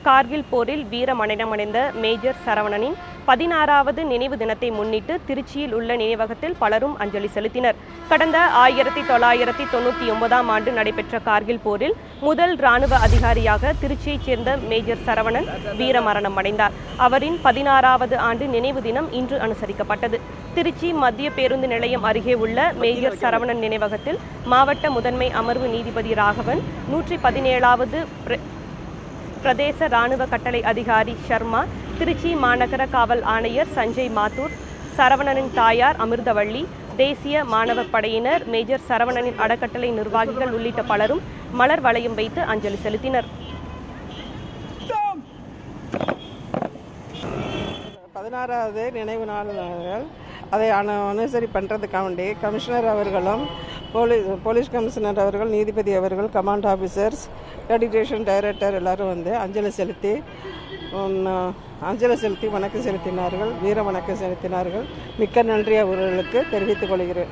கார்கில் போரில் வீரமரணமடைந்த மேஜர் சரவணனின் 16வது நினைவு தினத்தை முன்னிட்டு திருச்சியில் உள்ள நினைவகத்தில் பலரும் அஞ்சலி செலுத்தினர். கடந்த 1999ஆம் ஆண்டு நடைபெற்ற கார்கில் போரில் முதல் இராணுவ அதிகாரியாக திருச்சியைச் சேர்ந்த மேஜர் சரவணன் வீரமரணம் அடைந்தார். அவரின் 16வது ஆண்டு நினைவு தினம் இன்று அனுசரிக்கப்பட்டது. திருச்சி மத்திய பேருந்து நிலையம் அருகே உள்ள மேஜர் சரவணன் நினைவகத்தில் மாவட்ட முதன்மை அமர்வு நீதிபதி ராகவன், 117வது பிரதேச இராணுவ கட்டளை அதிகாரி ஷர்மா, திருச்சி மாநகர காவல் ஆணையர் சஞ்சய் மாத்தூர், சரவணனின் தாயார் அமிர்தவள்ளி, தேசிய மாணவர் படையினர், மேஜர் சரவணனின் அறக்கட்டளை நிர்வாகிகள் உள்ளிட்ட பலரும் மலர் வளையம் வைத்து அஞ்சலி செலுத்தினர். 16வது நினைவு நாள் அதை அனுசரி பண்ணுறதுக்காண்டி கமிஷனர் அவர்களும் போலீஸ் கமிஷனர் அவர்கள், நீதிபதி அவர்கள், கமாண்ட் ஆஃபீஸர்ஸ், எடியூகேஷன் டைரக்டர் எல்லாரும் வந்து அஞ்சலி செலுத்தி வணக்கம் செலுத்தினார்கள், வீர வணக்கம் செலுத்தினார்கள். மிக்க நன்றி அவர்களுக்கு தெரிவித்துக் கொள்கிறேன்.